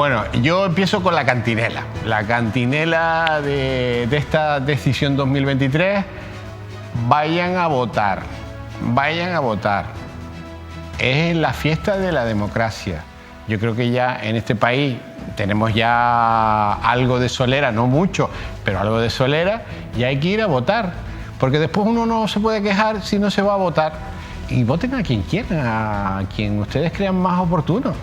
Bueno, yo empiezo con la cantinela. La cantinela de esta decisión 2023, vayan a votar, vayan a votar. Es la fiesta de la democracia. Yo creo que ya en este país tenemos ya algo de solera, no mucho, pero algo de solera, y hay que ir a votar, porque después uno no se puede quejar si no se va a votar. Y voten a quien quieran, a quien ustedes crean más oportuno.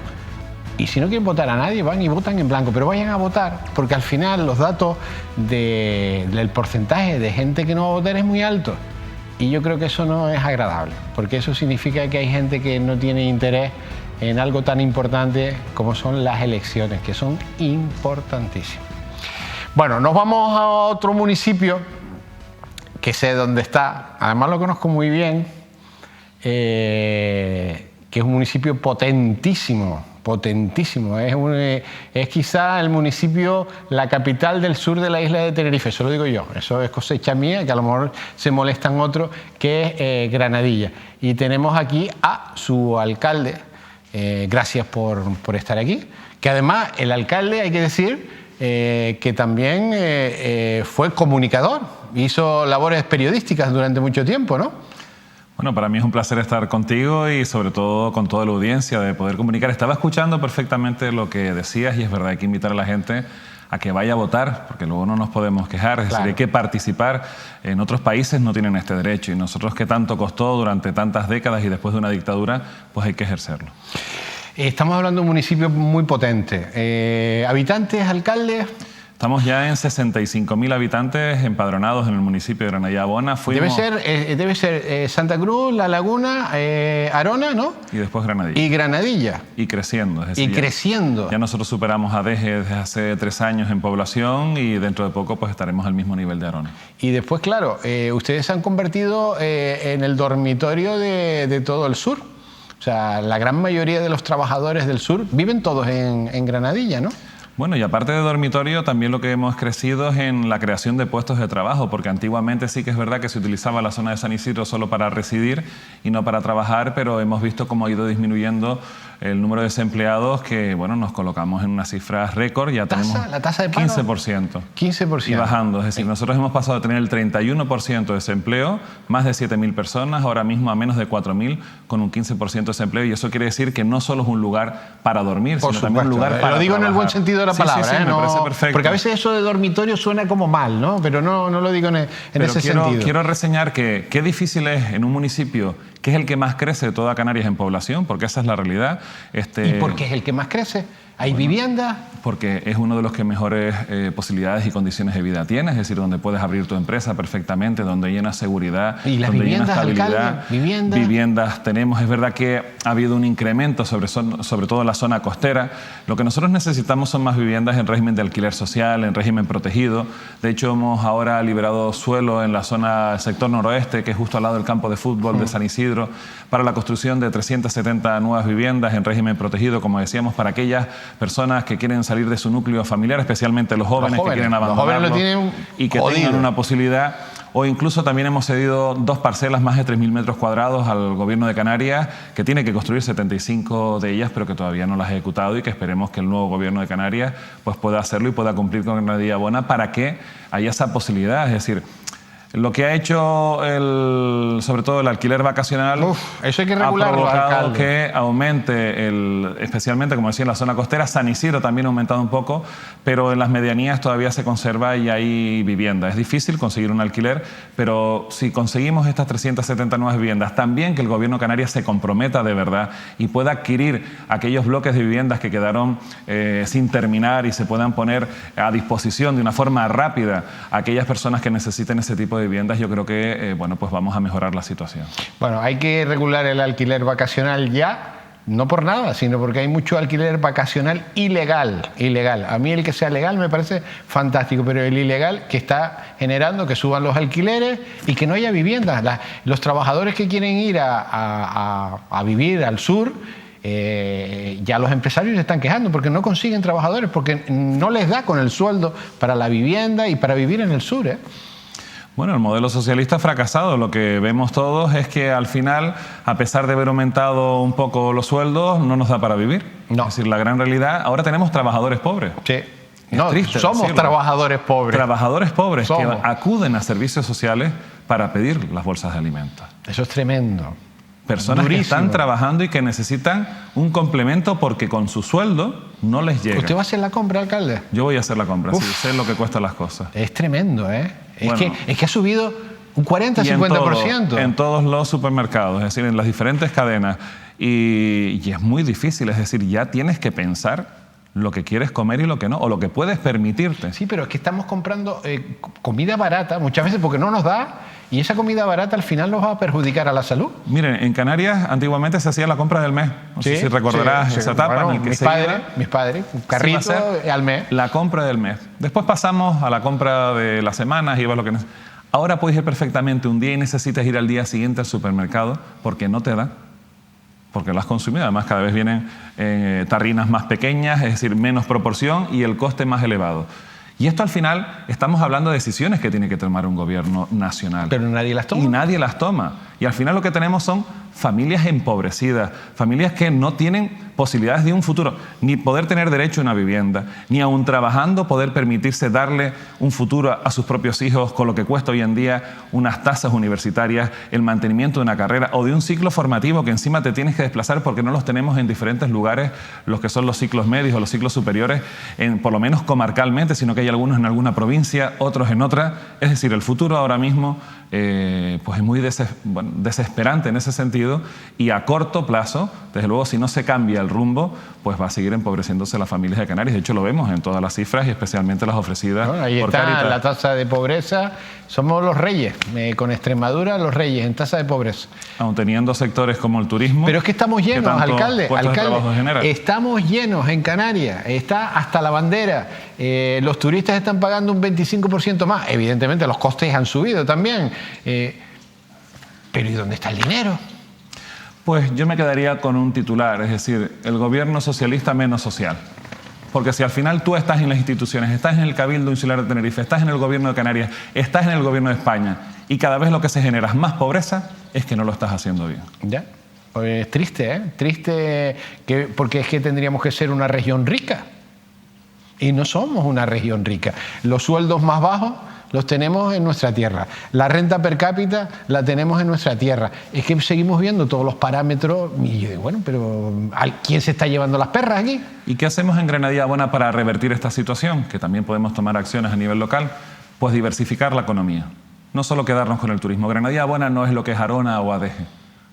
Y si no quieren votar a nadie, van y votan en blanco, pero vayan a votar, porque al final los datos del porcentaje de gente que no va a votar es muy alto. Y yo creo que eso no es agradable, porque eso significa que hay gente que no tiene interés en algo tan importante como son las elecciones, que son importantísimas. Bueno, nos vamos a otro municipio que sé dónde está, además lo conozco muy bien, que es un municipio potentísimo, potentísimo. Es quizá el municipio, la capital del sur de la isla de Tenerife, eso lo digo yo, eso es cosecha mía, que a lo mejor se molestan otros, que es Granadilla. Y tenemos aquí a su alcalde, gracias por estar aquí, que además el alcalde, hay que decir, que también fue comunicador, hizo labores periodísticas durante mucho tiempo, ¿no? Bueno, para mí es un placer estar contigo y sobre todo con toda la audiencia de poder comunicar. Estaba escuchando perfectamente lo que decías y es verdad, hay que invitar a la gente a que vaya a votar, porque luego no nos podemos quejar, es decir, hay que participar. En otros países no tienen este derecho y nosotros, que tanto costó durante tantas décadas y después de una dictadura, pues hay que ejercerlo. Estamos hablando de un municipio muy potente. ¿Habitantes, alcaldes? Estamos ya en 65.000 habitantes empadronados en el municipio de Granadilla Bona. Debe ser Santa Cruz, La Laguna, Arona, ¿no? Y después Granadilla. Y Granadilla. Y creciendo. Es decir, creciendo. Ya nosotros superamos a Deje desde hace 3 años en población y dentro de poco pues estaremos al mismo nivel de Arona. Y después, claro, ustedes se han convertido en el dormitorio de todo el sur. O sea, la gran mayoría de los trabajadores del sur viven todos en Granadilla, ¿no? Bueno, y aparte de dormitorio, también lo que hemos crecido es en la creación de puestos de trabajo, porque antiguamente sí que es verdad que se utilizaba la zona de San Isidro solo para residir y no para trabajar, pero hemos visto cómo ha ido disminuyendo el número de desempleados, que bueno, nos colocamos en unas cifras récord, ya tenemos la tasa de paro, 15%. 15%. Y bajando, es decir, nosotros hemos pasado de tener el 31% de desempleo, más de 7.000 personas, ahora mismo a menos de 4.000, con un 15% de desempleo, y eso quiere decir que no solo es un lugar para dormir, sino también un lugar para lo digo trabajar. En el buen sentido de la palabra, sí, me parece perfecto. Porque a veces eso de dormitorio suena como mal, ¿no? Pero no lo digo en ese sentido. Quiero reseñar que qué difícil es en un municipio que es el que más crece de toda Canarias en población, porque esa es la realidad. ¿Y por qué es el que más crece? ¿Hay viviendas? Porque es uno de los que mejores posibilidades y condiciones de vida tiene, es decir, donde puedes abrir tu empresa perfectamente, donde hay una seguridad, ¿Y las donde viviendas, hay una estabilidad. alcalde? Viviendas tenemos, es verdad que ha habido un incremento, sobre todo en la zona costera. Lo que nosotros necesitamos son más viviendas en régimen de alquiler social, en régimen protegido. De hecho, hemos ahora liberado suelo en la zona del sector noroeste, que es justo al lado del campo de fútbol de San Isidro, para la construcción de 370 nuevas viviendas en régimen protegido, como decíamos, para aquellas personas que quieren salir de su núcleo familiar, especialmente los jóvenes que quieren abandonarlo y que tengan una posibilidad. O incluso también hemos cedido 2 parcelas, más de 3.000 metros cuadrados al Gobierno de Canarias, que tiene que construir 75 de ellas, pero que todavía no las ha ejecutado, y que esperemos que el nuevo Gobierno de Canarias pues pueda hacerlo y pueda cumplir con Granadilla Bona para que haya esa posibilidad. Es decir, lo que ha hecho sobre todo el alquiler vacacional, eso hay que regularlo, ha provocado alcalde, que aumente, especialmente como decía en la zona costera. San Isidro también ha aumentado un poco, pero en las medianías todavía se conserva y hay vivienda. Es difícil conseguir un alquiler, pero si conseguimos estas 370 nuevas viviendas, también que el Gobierno de Canarias se comprometa de verdad y pueda adquirir aquellos bloques de viviendas que quedaron sin terminar y se puedan poner a disposición de una forma rápida a aquellas personas que necesiten ese tipo de viviendas, yo creo que bueno, pues vamos a mejorar la situación. Bueno, hay que regular el alquiler vacacional ya, no por nada, sino porque hay mucho alquiler vacacional ilegal. A mí el que sea legal me parece fantástico, pero el ilegal que está generando que suban los alquileres y que no haya viviendas. Los trabajadores que quieren ir a vivir al sur, ya los empresarios se están quejando porque no consiguen trabajadores, porque no les da con el sueldo para la vivienda y para vivir en el sur, Bueno, el modelo socialista ha fracasado. Lo que vemos todos es que al final, a pesar de haber aumentado un poco los sueldos, no nos da para vivir. No. Es decir, la gran realidad, ahora tenemos trabajadores pobres. Sí. Es No, triste somos decirlo. trabajadores pobres. Trabajadores pobres Somos. que acuden a servicios sociales para pedir las bolsas de alimentos. Eso es tremendo. Personas Durísimo. que están trabajando y que necesitan un complemento porque con su sueldo no les llega. ¿Usted va a hacer la compra, alcalde? Yo voy a hacer la compra, Uf. sí, sé lo que cuestan las cosas. Es tremendo, ¿eh? Bueno. Es que ha subido un 40, Y en 50%. en todos los supermercados, es decir, en las diferentes cadenas. Y es muy difícil, es decir, ya tienes que pensar lo que quieres comer y lo que no, o lo que puedes permitirte. Sí, pero es que estamos comprando comida barata muchas veces porque no nos da, y esa comida barata al final nos va a perjudicar a la salud. Miren, en Canarias antiguamente se hacía la compra del mes. No sé si recordarás esa etapa Bueno, en la que mis padres, un carrito se iba a hacer al mes. La compra del mes. Después pasamos a la compra de las semanas y vas lo que necesitas. Ahora puedes ir perfectamente un día y necesitas ir al día siguiente al supermercado porque no te da. Porque lo has consumido. Además, cada vez vienen tarrinas más pequeñas, es decir, menos proporción y el coste más elevado. Y esto al final estamos hablando de decisiones que tiene que tomar un gobierno nacional. Pero nadie las toma. Y nadie las toma. Y al final lo que tenemos son familias empobrecidas, familias que no tienen posibilidades de un futuro, ni poder tener derecho a una vivienda, ni aún trabajando poder permitirse darle un futuro a sus propios hijos con lo que cuesta hoy en día unas tasas universitarias, el mantenimiento de una carrera o de un ciclo formativo que encima te tienes que desplazar porque no los tenemos en diferentes lugares, los que son los ciclos medios o los ciclos superiores, por lo menos comarcalmente, sino que hay algunos en alguna provincia, otros en otra. Es decir, el futuro ahora mismo pues es muy desesperante en ese sentido, y a corto plazo, desde luego, si no se cambia el rumbo, pues va a seguir empobreciéndose las familias de Canarias. De hecho, lo vemos en todas las cifras y especialmente las ofrecidas Bueno, ahí por está Cáritas. la tasa de pobreza. Somos los reyes, con Extremadura los reyes en tasa de pobreza. Aun teniendo sectores como el turismo. Pero es que estamos que llenos, tanto alcalde. puestos de trabajo generan. Estamos llenos en Canarias. Está hasta la bandera. Los turistas están pagando un 25% más. Evidentemente los costes han subido también. Pero ¿y dónde está el dinero? Pues yo me quedaría con un titular, es decir, el gobierno socialista menos social. Porque si al final tú estás en las instituciones, estás en el Cabildo Insular de Tenerife, estás en el gobierno de Canarias, estás en el gobierno de España, y cada vez lo que se genera es más pobreza, es que no lo estás haciendo bien. Ya. Pues triste, ¿eh? Triste, porque es que tendríamos que ser una región rica. Y no somos una región rica. Los sueldos más bajos los tenemos en nuestra tierra. La renta per cápita la tenemos en nuestra tierra. Es que seguimos viendo todos los parámetros y yo digo, bueno, pero ¿quién se está llevando las perras aquí? ¿Y qué hacemos en Granadilla Buena para revertir esta situación? Que también podemos tomar acciones a nivel local. Pues diversificar la economía. No solo quedarnos con el turismo. Granadilla Buena no es lo que es Arona o Adeje.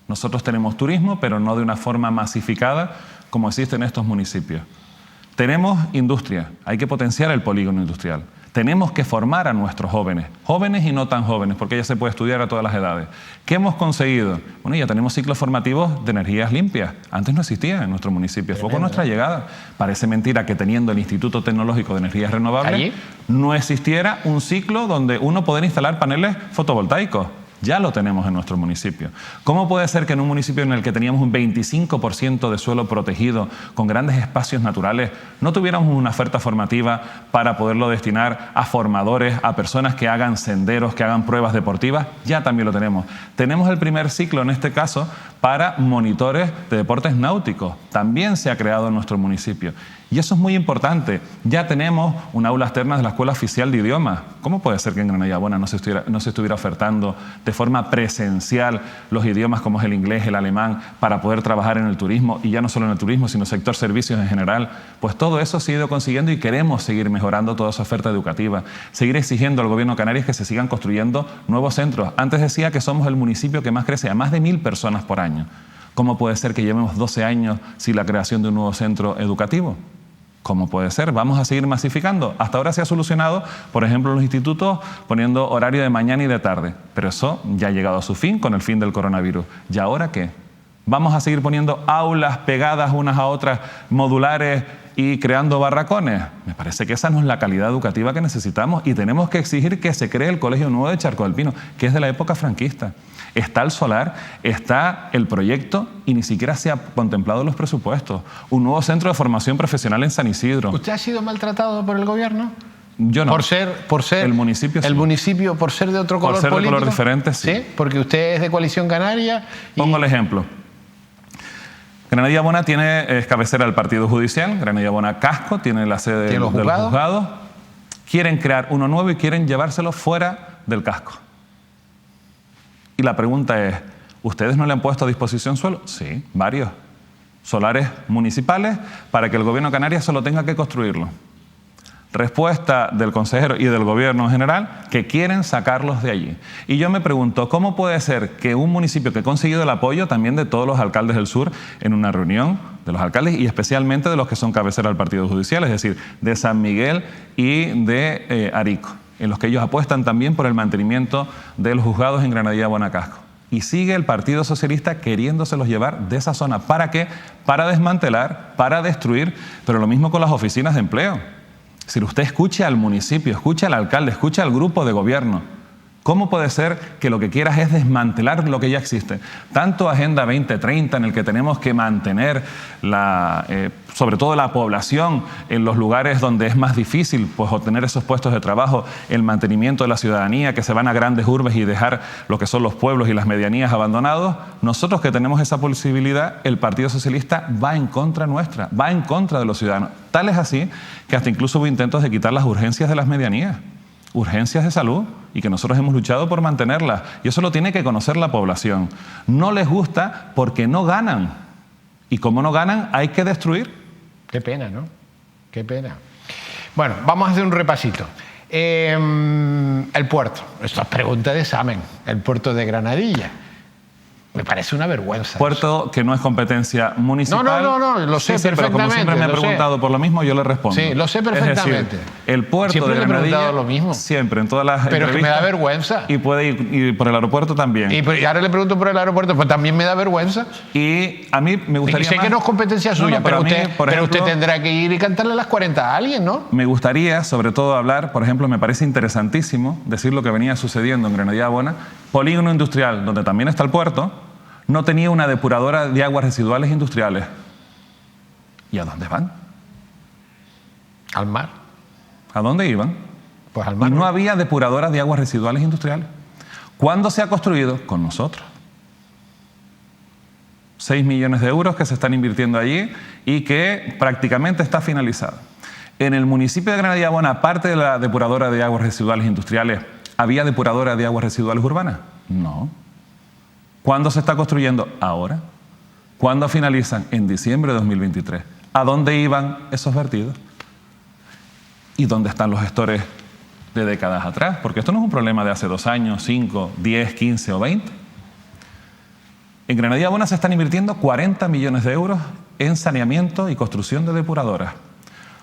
Nosotros tenemos turismo, pero no de una forma masificada como existe en estos municipios. Tenemos industria. Hay que potenciar el polígono industrial. Tenemos que formar a nuestros jóvenes, jóvenes y no tan jóvenes, porque ya se puede estudiar a todas las edades. ¿Qué hemos conseguido? Bueno, ya tenemos ciclos formativos de energías limpias. Antes no existía en nuestro municipio, fue con nuestra llegada. Parece mentira que teniendo el Instituto Tecnológico de Energías Renovables ¿Allí? no existiera un ciclo donde uno pudiera instalar paneles fotovoltaicos. Ya lo tenemos en nuestro municipio. ¿Cómo puede ser que en un municipio en el que teníamos un 25% de suelo protegido, con grandes espacios naturales, no tuviéramos una oferta formativa para poderlo destinar a formadores, a personas que hagan senderos, que hagan pruebas deportivas? Ya también lo tenemos. Tenemos el primer ciclo, en este caso, para monitores de deportes náuticos. También se ha creado en nuestro municipio. Y eso es muy importante. Ya tenemos un aula externa de la Escuela Oficial de Idiomas. ¿Cómo puede ser que en Granadilla Buena no se estuviera ofertando de forma presencial los idiomas como es el inglés, el alemán, para poder trabajar en el turismo? Y ya no solo en el turismo, sino sector servicios en general. Pues todo eso se ha ido consiguiendo y queremos seguir mejorando toda esa oferta educativa. Seguir exigiendo al gobierno de Canarias que se sigan construyendo nuevos centros. Antes decía que somos el municipio que más crece, a más de 1.000 personas por año. ¿Cómo puede ser que llevemos 12 años sin la creación de un nuevo centro educativo? ¿Cómo puede ser? ¿Vamos a seguir masificando? Hasta ahora se ha solucionado, por ejemplo, en los institutos poniendo horario de mañana y de tarde. Pero eso ya ha llegado a su fin con el fin del coronavirus. ¿Y ahora qué? ¿Vamos a seguir poniendo aulas pegadas unas a otras, modulares y creando barracones? Me parece que esa no es la calidad educativa que necesitamos y tenemos que exigir que se cree el Colegio Nuevo de Charco del Pino, que es de la época franquista. Está el solar, está el proyecto y ni siquiera se ha contemplado los presupuestos. Un nuevo centro de formación profesional en San Isidro. ¿Usted ha sido maltratado por el gobierno? Yo no. Por ser el municipio, sí. El municipio, por ser de otro color político. Por ser de color diferente, sí. Porque usted es de Coalición Canaria. Pongo el ejemplo. Granadilla Bona es cabecera del partido judicial. Granadilla Bona Casco tiene la sede de los juzgados. Quieren crear uno nuevo y quieren llevárselo fuera del casco. Y la pregunta es, ¿ustedes no le han puesto a disposición suelo? Sí, varios. Solares municipales para que el gobierno de Canarias solo tenga que construirlo. Respuesta del consejero y del gobierno en general, que quieren sacarlos de allí. Y yo me pregunto, ¿cómo puede ser que un municipio que ha conseguido el apoyo también de todos los alcaldes del sur en una reunión de los alcaldes y especialmente de los que son cabecera del partido judicial, es decir, de San Miguel y de Arico, en los que ellos apuestan también por el mantenimiento de los juzgados en Granadilla Bona Casco? Y sigue el Partido Socialista queriéndoselos llevar de esa zona. ¿Para qué? Para desmantelar, para destruir, pero lo mismo con las oficinas de empleo. Si usted escucha al municipio, escucha al alcalde, escucha al grupo de gobierno, ¿cómo puede ser que lo que quieras es desmantelar lo que ya existe? Tanto Agenda 2030, en el que tenemos que mantener sobre todo la población en los lugares donde es más difícil pues, obtener esos puestos de trabajo, el mantenimiento de la ciudadanía, que se van a grandes urbes y dejar lo que son los pueblos y las medianías abandonados. Nosotros que tenemos esa posibilidad, el Partido Socialista va en contra nuestra, va en contra de los ciudadanos. Tal es así que hasta incluso hubo intentos de quitar las urgencias de las medianías. Urgencias de salud, y que nosotros hemos luchado por mantenerlas. Y eso lo tiene que conocer la población. No les gusta porque no ganan. Y como no ganan, hay que destruir. Qué pena, ¿no? Qué pena. Bueno, vamos a hacer un repasito. El puerto. Esto es pregunta de examen. El puerto de Granadilla. Me parece una vergüenza. Puerto eso. Que no es competencia municipal. No, lo sé perfectamente. Pero como siempre me ha preguntado por lo mismo, yo le respondo. Sí, lo sé perfectamente. Es decir, el puerto siempre de Granadilla... Siempre le he preguntado lo mismo. Siempre, en todas las pero es que me da vergüenza. Y puede ir por el aeropuerto también. Y ahora le pregunto por el aeropuerto, pues también me da vergüenza. Y a mí me gustaría sé que no es competencia suya, pero usted tendrá que ir y cantarle las 40 a alguien, ¿no? Me gustaría, sobre todo, hablar, por ejemplo, me parece interesantísimo decir lo que venía sucediendo en Granadilla Bona. Polígono industrial, donde también está el puerto, no tenía una depuradora de aguas residuales industriales. ¿Y a dónde van? Al mar. ¿A dónde iban? Pues al mar. Y no había depuradoras de aguas residuales industriales. ¿Cuándo se ha construido? Con nosotros. 6 millones de euros que se están invirtiendo allí y que prácticamente está finalizado. En el municipio de Granadilla Bona, aparte de la depuradora de aguas residuales industriales, ¿había depuradora de aguas residuales urbanas? No. ¿Cuándo se está construyendo? Ahora. ¿Cuándo finalizan? En diciembre de 2023. ¿A dónde iban esos vertidos? ¿Y dónde están los gestores de décadas atrás? Porque esto no es un problema de hace 2 años, 5, 10, 15 o 20. En Granadilla Bona se están invirtiendo 40 millones de euros en saneamiento y construcción de depuradoras.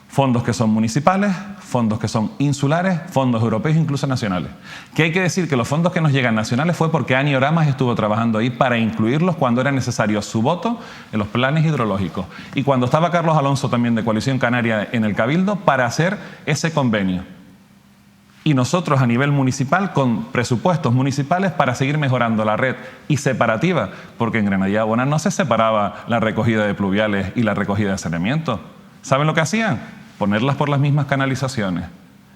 Fondos que son municipales, fondos que son insulares, fondos europeos, incluso nacionales. Que hay que decir que los fondos que nos llegan nacionales fue porque Ani Oramas estuvo trabajando ahí para incluirlos cuando era necesario su voto en los planes hidrológicos. Y cuando estaba Carlos Alonso también de Coalición Canaria en el Cabildo para hacer ese convenio. Y nosotros a nivel municipal con presupuestos municipales para seguir mejorando la red y separativa, porque en Granadilla Bona no se separaba la recogida de pluviales y la recogida de saneamiento. ¿Saben lo que hacían? Ponerlas por las mismas canalizaciones.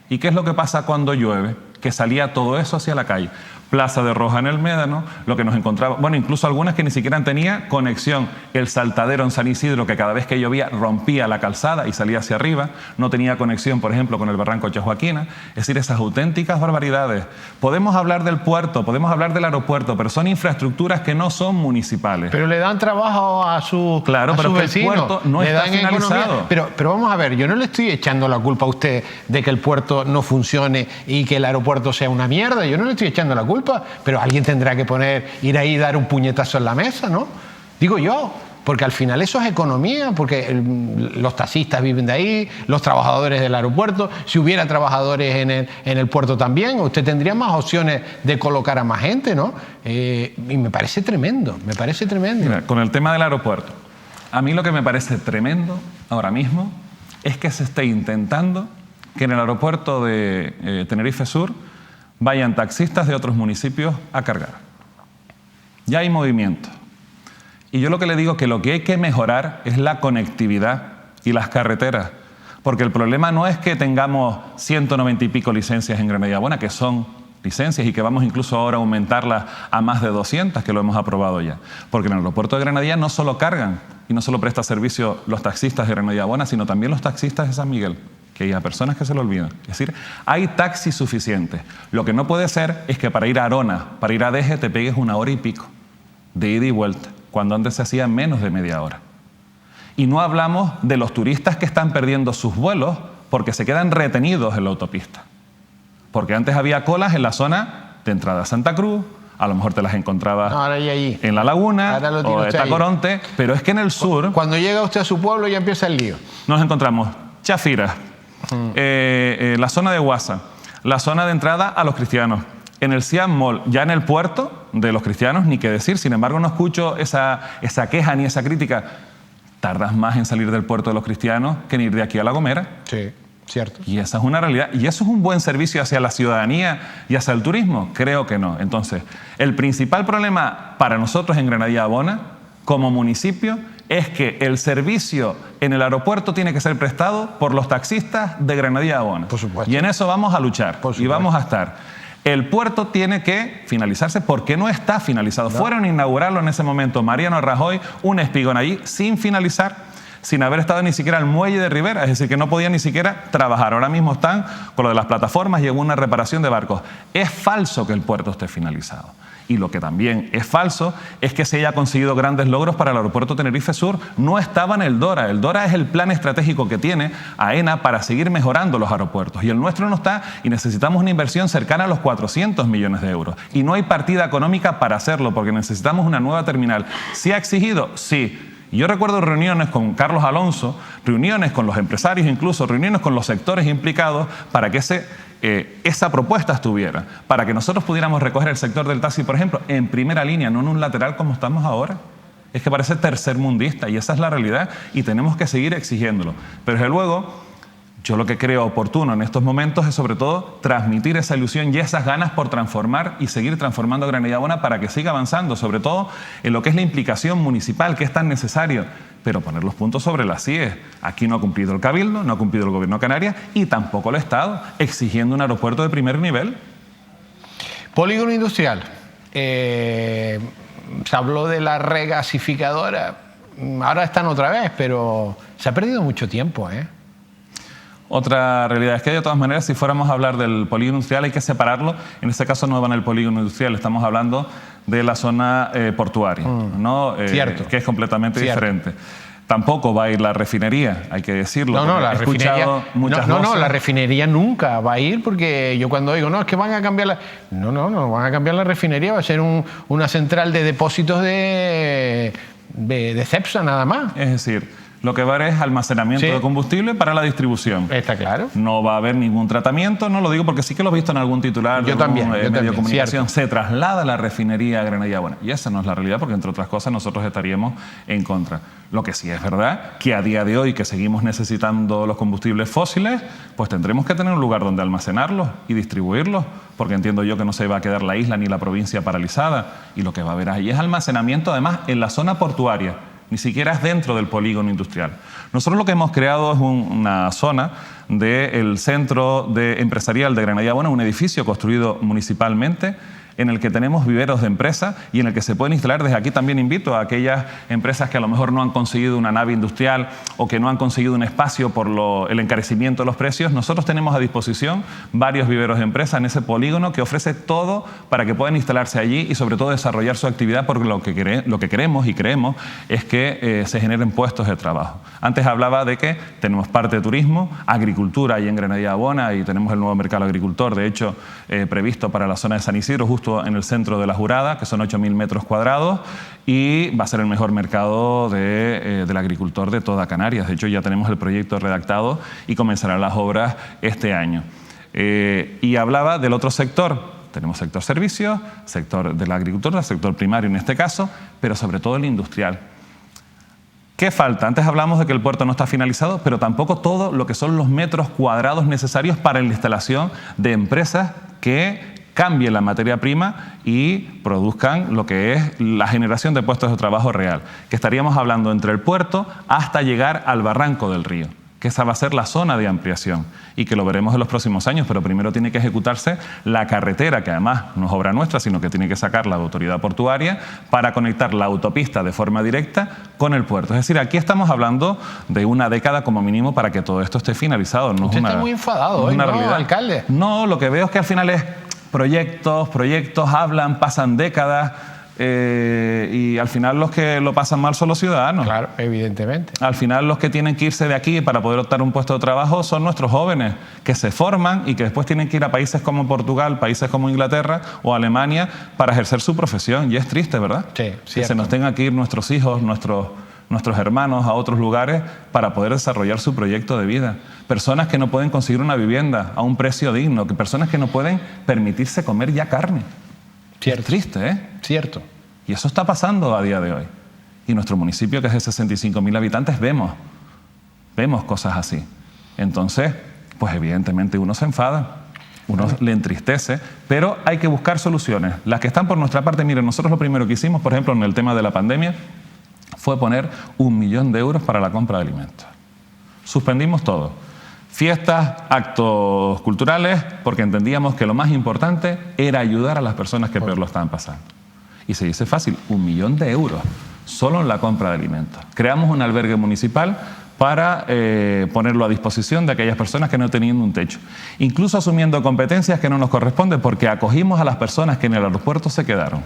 ¿Y qué es lo que pasa cuando llueve? Que salía todo eso hacia la calle. Plaza de Roja en el Médano, lo que nos encontraba, bueno, incluso algunas que ni siquiera tenían conexión. El saltadero en San Isidro, que cada vez que llovía rompía la calzada y salía hacia arriba, no tenía conexión, por ejemplo, con el barranco Chajoaquina. Es decir, esas auténticas barbaridades. Podemos hablar del puerto, podemos hablar del aeropuerto, pero son infraestructuras que no son municipales. Pero le dan trabajo a sus claro, pero vecinos. El puerto no está finalizado. Pero vamos a ver, yo no le estoy echando la culpa a usted de que el puerto no funcione y que el aeropuerto sea una mierda. Yo no le estoy echando la culpa. Pero alguien tendrá que ir ahí y dar un puñetazo en la mesa, ¿no? Digo yo, porque al final eso es economía, porque los taxistas viven de ahí, los trabajadores del aeropuerto, si hubiera trabajadores en el puerto también, usted tendría más opciones de colocar a más gente, ¿no? Y me parece tremendo, me parece tremendo. Mira, con el tema del aeropuerto, a mí lo que me parece tremendo ahora mismo es que se esté intentando que en el aeropuerto de Tenerife Sur vayan taxistas de otros municipios a cargar. Ya hay movimiento. Y yo lo que le digo es que lo que hay que mejorar es la conectividad y las carreteras. Porque el problema no es que tengamos 190 y pico licencias en Granadilla Buena, que son licencias y que vamos incluso ahora a aumentarlas a más de 200, que lo hemos aprobado ya. Porque en el aeropuerto de Granadilla no solo cargan y no solo presta servicio los taxistas de Granadilla Buena, sino también los taxistas de San Miguel, que hay a personas que se lo olvidan. Es decir, hay taxis suficientes. Lo que no puede ser es que para ir a Arona, para ir a Deje, te pegues 1 hora y pico de ida y vuelta, cuando antes se hacía menos de media hora. Y no hablamos de los turistas que están perdiendo sus vuelos porque se quedan retenidos en la autopista. Porque antes había colas en la zona de entrada a Santa Cruz, a lo mejor te las encontrabas en La Laguna o de Tacoronte, pero es que en el sur... Cuando llega usted a su pueblo ya empieza el lío. Nos encontramos Chafiras, la zona de Guasa, la zona de entrada a los cristianos, en el Siam Mall, ya en el puerto de los cristianos, ni qué decir. Sin embargo, no escucho esa queja ni esa crítica. Tardas más en salir del puerto de los cristianos que en ir de aquí a La Gomera. Sí, cierto. Y esa es una realidad. ¿Y eso es un buen servicio hacia la ciudadanía y hacia el turismo? Creo que no. Entonces, el principal problema para nosotros en Granadilla Bona, como municipio, es que el servicio en el aeropuerto tiene que ser prestado por los taxistas de Granadilla Bona. Por supuesto. Y en eso vamos a luchar y vamos a estar. El puerto tiene que finalizarse porque no está finalizado. No. Fueron a inaugurarlo en ese momento Mariano Rajoy, un espigón allí, sin finalizar, sin haber estado ni siquiera al muelle de Rivera, es decir, que no podían ni siquiera trabajar. Ahora mismo están con lo de las plataformas y en una reparación de barcos. Es falso que el puerto esté finalizado. Y lo que también es falso es que se haya conseguido grandes logros para el aeropuerto Tenerife Sur. No estaba en el DORA. El DORA es el plan estratégico que tiene AENA para seguir mejorando los aeropuertos. Y el nuestro no está, y necesitamos una inversión cercana a los 400 millones de euros. Y no hay partida económica para hacerlo, porque necesitamos una nueva terminal. ¿Sí ha exigido? Sí. Yo recuerdo reuniones con Carlos Alonso, reuniones con los empresarios, incluso reuniones con los sectores implicados para que esa propuesta estuviera, para que nosotros pudiéramos recoger el sector del taxi, por ejemplo, en primera línea, no en un lateral como estamos ahora. Es que parece tercermundista y esa es la realidad y tenemos que seguir exigiéndolo. Pero desde luego, yo lo que creo oportuno en estos momentos es sobre todo transmitir esa ilusión y esas ganas por transformar y seguir transformando Granadilla Bona para que siga avanzando, sobre todo en lo que es la implicación municipal, que es tan necesario. Pero poner los puntos sobre las IES. Aquí no ha cumplido el Cabildo, no ha cumplido el Gobierno de Canarias y tampoco el Estado, exigiendo un aeropuerto de primer nivel. Polígono industrial. Se habló de la regasificadora. Ahora están otra vez, pero se ha perdido mucho tiempo, ¿eh? Otra realidad es que de todas maneras, si fuéramos a hablar del polígono industrial, hay que separarlo. En este caso no va en el polígono industrial, estamos hablando de la zona portuaria, ¿no? Cierto. Que es completamente diferente. Tampoco va a ir la refinería, hay que decirlo. No, la refinería. No, la refinería nunca va a ir, porque yo cuando digo, no, es que van a cambiar la. No van a cambiar la refinería, va a ser una central de depósitos de Cepsa nada más. Es decir, lo que va a haber es almacenamiento de combustible para la distribución. Está claro. No va a haber ningún tratamiento, no lo digo porque sí que lo he visto en algún titular de algún medio de comunicación. Se traslada la refinería a Granadilla Bona. Y esa no es la realidad, porque entre otras cosas nosotros estaríamos en contra. Lo que sí es verdad, que a día de hoy que seguimos necesitando los combustibles fósiles, pues tendremos que tener un lugar donde almacenarlos y distribuirlos, porque entiendo yo que no se va a quedar la isla ni la provincia paralizada. Y lo que va a haber ahí es almacenamiento, además, en la zona portuaria. Ni siquiera es dentro del polígono industrial. Nosotros lo que hemos creado es una zona del centro empresarial de Granadilla Bona, un edificio construido municipalmente, en el que tenemos viveros de empresas y en el que se pueden instalar. Desde aquí también invito a aquellas empresas que a lo mejor no han conseguido una nave industrial o que no han conseguido un espacio por el encarecimiento de los precios. Nosotros tenemos a disposición varios viveros de empresas en ese polígono que ofrece todo para que puedan instalarse allí y sobre todo desarrollar su actividad, porque lo que queremos y creemos es que se generen puestos de trabajo. Antes hablaba de que tenemos parte de turismo, agricultura ahí en Granadilla Bona, y tenemos el nuevo mercado agricultor, de hecho, previsto para la zona de San Isidro, justo en el centro de La Jurada, que son 8.000 metros cuadrados, y va a ser el mejor mercado del agricultor de toda Canarias. De hecho, ya tenemos el proyecto redactado y comenzarán las obras este año. Y hablaba del otro sector. Tenemos sector servicios, sector de la agricultura, sector primario en este caso, pero sobre todo el industrial. ¿Qué falta? Antes hablamos de que el puerto no está finalizado, pero tampoco todo lo que son los metros cuadrados necesarios para la instalación de empresas que cambien la materia prima y produzcan lo que es la generación de puestos de trabajo real, que estaríamos hablando entre el puerto hasta llegar al barranco del río. que esa va a ser la zona de ampliación y que lo veremos en los próximos años, pero primero tiene que ejecutarse la carretera, que además no es obra nuestra, sino que tiene que sacar la autoridad portuaria para conectar la autopista de forma directa con el puerto. Es decir, aquí estamos hablando de una década como mínimo para que todo esto esté finalizado. No Usted es una, está muy enfadado hoy, una ¿no, realidad. alcalde? No, lo que veo es que al final es proyectos, hablan, pasan décadas, y al final los que lo pasan mal son los ciudadanos. Claro, evidentemente. Al final los que tienen que irse de aquí para poder optar un puesto de trabajo son nuestros jóvenes, que se forman y que después tienen que ir a países como Portugal, países como Inglaterra o Alemania para ejercer su profesión. Y es triste, ¿verdad? Sí, que cierto. se nos tengan que ir nuestros hijos, nuestros hermanos a otros lugares para poder desarrollar su proyecto de vida. Personas que no pueden conseguir una vivienda a un precio digno, personas que no pueden permitirse comer ya carne. Cierto. Es triste, ¿eh? Cierto. Y eso está pasando a día de hoy. Y nuestro municipio, que es de 65.000 habitantes, vemos cosas así. Entonces, pues evidentemente uno se enfada, uno le entristece, pero hay que buscar soluciones. Las que están por nuestra parte, miren, nosotros lo primero que hicimos, por ejemplo, en el tema de la pandemia, fue poner 1 millón de euros para la compra de alimentos. Suspendimos todo. Fiestas, actos culturales, porque entendíamos que lo más importante era ayudar a las personas que peor lo estaban pasando. Y se dice fácil, 1 millón de euros solo en la compra de alimentos. Creamos un albergue municipal para ponerlo a disposición de aquellas personas que no tenían un techo. Incluso asumiendo competencias que no nos corresponden, porque acogimos a las personas que en el aeropuerto se quedaron.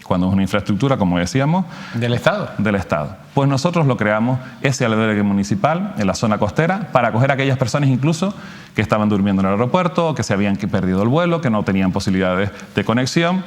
Cuando es una infraestructura, como decíamos... ¿Del Estado? Del Estado. Pues nosotros lo creamos, ese albergue municipal, en la zona costera, para acoger a aquellas personas incluso que estaban durmiendo en el aeropuerto, que se habían perdido el vuelo, que no tenían posibilidades de conexión.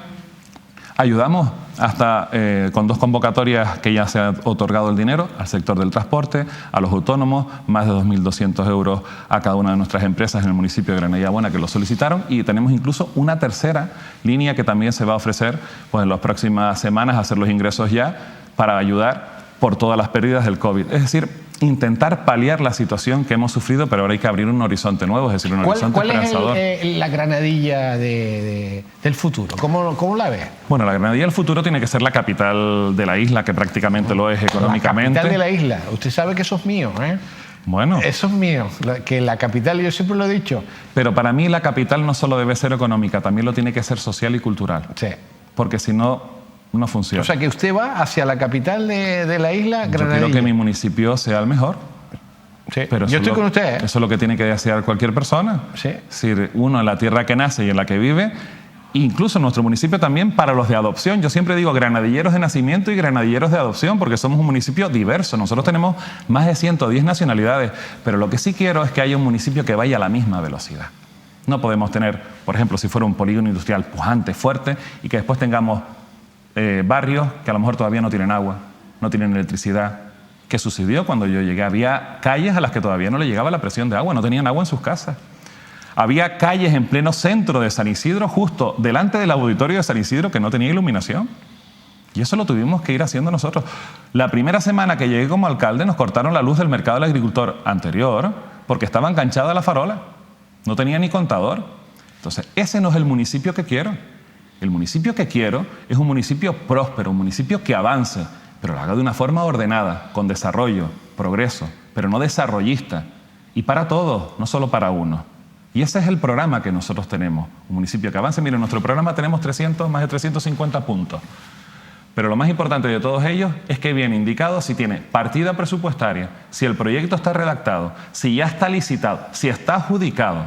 Ayudamos hasta con 2 convocatorias que ya se ha otorgado el dinero al sector del transporte, a los autónomos, más de 2.200 euros a cada una de nuestras empresas en el municipio de Granadilla Buena que lo solicitaron, y tenemos incluso una tercera línea que también se va a ofrecer pues, en las próximas semanas, a hacer los ingresos ya para ayudar por todas las pérdidas del COVID. Es decir, intentar paliar la situación que hemos sufrido, pero ahora hay que abrir un horizonte nuevo, es decir, un horizonte esperanzador. ¿Cuál es la Granadilla del futuro? ¿Cómo la ves? Bueno, la Granadilla del futuro tiene que ser la capital de la isla, que prácticamente lo es económicamente. La capital de la isla. Usted sabe que eso es mío, ¿eh? Bueno. Eso es mío, que la capital, yo siempre lo he dicho. Pero para mí la capital no solo debe ser económica, también lo tiene que ser social y cultural. Sí. Porque si no, no funciona. O sea, que usted va hacia la capital de la isla, Granadilla. Yo quiero que mi municipio sea el mejor. Sí. Pero yo estoy con usted, ¿eh? Eso es lo que tiene que desear cualquier persona. Sí. Es decir, uno en la tierra que nace y en la que vive, incluso en nuestro municipio también para los de adopción. Yo siempre digo granadilleros de nacimiento y granadilleros de adopción, porque somos un municipio diverso. Nosotros tenemos más de 110 nacionalidades, pero lo que sí quiero es que haya un municipio que vaya a la misma velocidad. No podemos tener, por ejemplo, si fuera un polígono industrial pujante, fuerte, y que después tengamos barrios que a lo mejor todavía no tienen agua, no tienen electricidad. ¿Qué sucedió cuando yo llegué? Había calles a las que todavía no le llegaba la presión de agua, no tenían agua en sus casas. Había calles en pleno centro de San Isidro, justo delante del auditorio de San Isidro, que no tenía iluminación. Y eso lo tuvimos que ir haciendo nosotros. La primera semana que llegué como alcalde nos cortaron la luz del mercado del agricultor anterior porque estaba enganchada la farola. No tenía ni contador. Entonces, ese no es el municipio que quiero. El municipio que quiero es un municipio próspero, un municipio que avance, pero lo haga de una forma ordenada, con desarrollo, progreso, pero no desarrollista. Y para todos, no solo para uno. Y ese es el programa que nosotros tenemos, un municipio que avance. Miren, en nuestro programa tenemos más de 350 puntos. Pero lo más importante de todos ellos es que viene indicado si tiene partida presupuestaria, si el proyecto está redactado, si ya está licitado, si está adjudicado.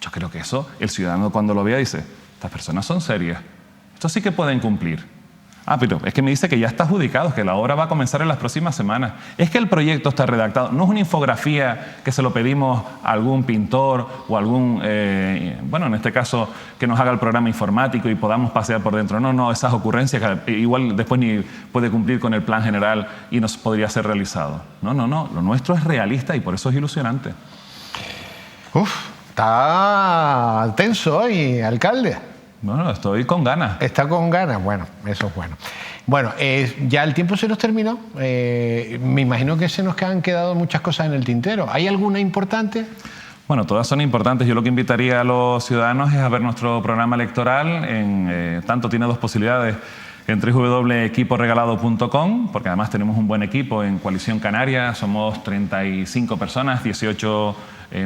Yo creo que eso, el ciudadano cuando lo vea dice, estas personas son serias, esto sí que pueden cumplir. Ah, pero es que me dice que ya está adjudicado, que la obra va a comenzar en las próximas semanas. Es que el proyecto está redactado, no es una infografía que se lo pedimos a algún pintor o algún, bueno, en este caso, que nos haga el programa informático y podamos pasear por dentro. No, esas ocurrencias que igual después ni puede cumplir con el plan general y no podría ser realizado. No, lo nuestro es realista y por eso es ilusionante. Está tenso hoy, alcalde. Bueno, estoy con ganas. Está con ganas, bueno, eso es bueno. Bueno, ya el tiempo se nos terminó. Me imagino que se nos han quedado muchas cosas en el tintero. ¿Hay alguna importante? Bueno, todas son importantes. Yo lo que invitaría a los ciudadanos es a ver nuestro programa electoral. Tanto tiene 2 posibilidades. en www.equiporegalado.com, porque además tenemos un buen equipo en Coalición Canaria, somos 35 personas, 18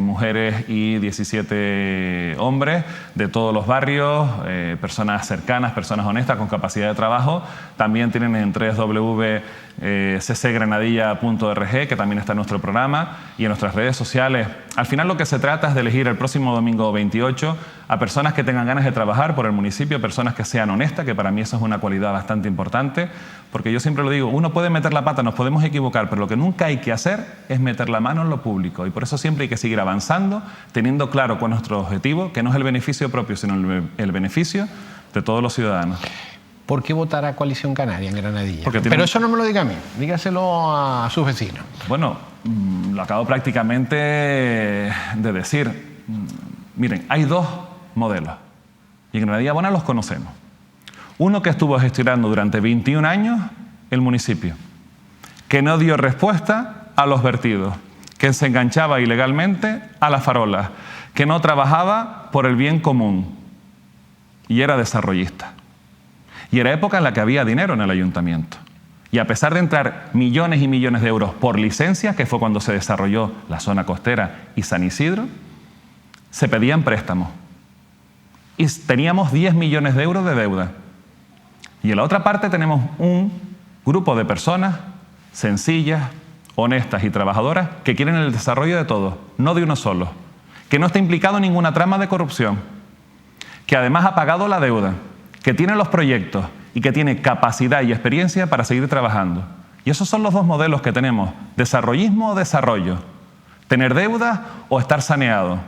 mujeres y 17 hombres de todos los barrios, personas cercanas, personas honestas con capacidad de trabajo. También tienen en www.ccgranadilla.org, que también está en nuestro programa, y en nuestras redes sociales. Al final lo que se trata es de elegir el próximo domingo 28 a personas que tengan ganas de trabajar por el municipio, personas que sean honestas, que para mí eso es una cualidad bastante importante, porque yo siempre lo digo, uno puede meter la pata, nos podemos equivocar, pero lo que nunca hay que hacer es meter la mano en lo público, y por eso siempre hay que seguir avanzando, teniendo claro cuál es nuestro objetivo, que no es el beneficio propio, sino el beneficio de todos los ciudadanos. ¿Por qué votar a Coalición Canaria en Granadilla? Pero eso no me lo diga a mí, dígaselo a sus vecinos. Bueno, lo acabo prácticamente de decir. Miren, hay dos modelos, y en Granadilla Bona los conocemos. Uno que estuvo gestionando durante 21 años el municipio, que no dio respuesta a los vertidos, que se enganchaba ilegalmente a las farolas, que no trabajaba por el bien común y era desarrollista. Y era época en la que había dinero en el ayuntamiento. Y a pesar de entrar millones y millones de euros por licencias, que fue cuando se desarrolló la zona costera y San Isidro, se pedían préstamos. Y teníamos 10 millones de euros de deuda. Y en la otra parte tenemos un grupo de personas sencillas, honestas y trabajadoras que quieren el desarrollo de todos, no de uno solo, que no está implicado en ninguna trama de corrupción, que además ha pagado la deuda, que tiene los proyectos y que tiene capacidad y experiencia para seguir trabajando. Y esos son los dos modelos que tenemos, desarrollismo o desarrollo, tener deuda o estar saneado,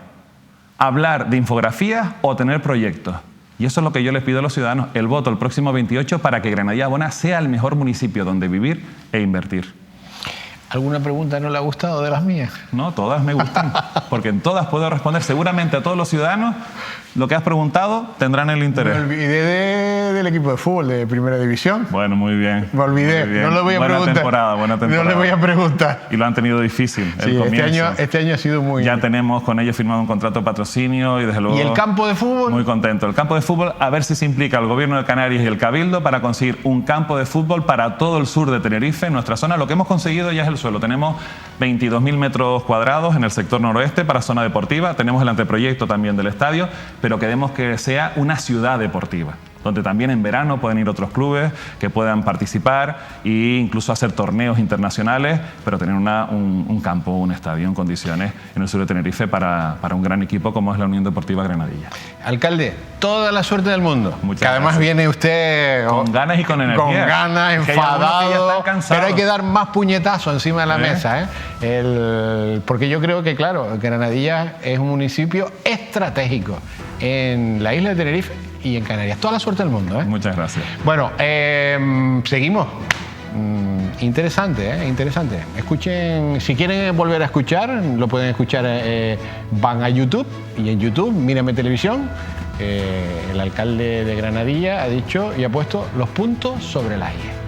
hablar de infografías o tener proyectos. Y eso es lo que yo les pido a los ciudadanos, el voto el próximo 28 para que Granadilla Bona sea el mejor municipio donde vivir e invertir. ¿Alguna pregunta no le ha gustado de las mías? No, todas me gustan, porque en todas puedo responder. Seguramente a todos los ciudadanos lo que has preguntado tendrán el interés. Me olvidé del equipo de fútbol de Primera División. Bueno, muy bien. Me olvidé, muy bien. No le voy a preguntar. Buena temporada. No le voy a preguntar. Y lo han tenido difícil, sí, el comienzo. Este año ha sido muy... Ya tenemos con ellos firmado un contrato de patrocinio y desde luego... ¿Y el campo de fútbol? Muy contento. El campo de fútbol, a ver si se implica el Gobierno de Canarias y el Cabildo para conseguir un campo de fútbol para todo el sur de Tenerife, en nuestra zona. Lo que hemos conseguido ya es el suelo. Tenemos 22.000 metros cuadrados en el sector noroeste para zona deportiva. Tenemos el anteproyecto también del estadio, pero queremos que sea una ciudad deportiva, donde también en verano pueden ir otros clubes que puedan participar e incluso hacer torneos internacionales, pero tener un campo, un estadio en condiciones en el sur de Tenerife para un gran equipo como es la Unión Deportiva Granadilla. Alcalde, toda la suerte del mundo. Muchas que además gracias. Viene usted con ganas y con energía. Con ganas, enfadado, pero hay que dar más puñetazos encima de la mesa, porque yo creo que, claro, Granadilla es un municipio estratégico en la isla de Tenerife y en Canarias. Toda la suerte del mundo. Muchas gracias. Bueno, seguimos. Interesante, interesante. Escuchen, si quieren volver a escuchar, lo pueden escuchar, van a YouTube y en YouTube, Mírame Televisión, el alcalde de Granadilla ha dicho y ha puesto los puntos sobre las IE.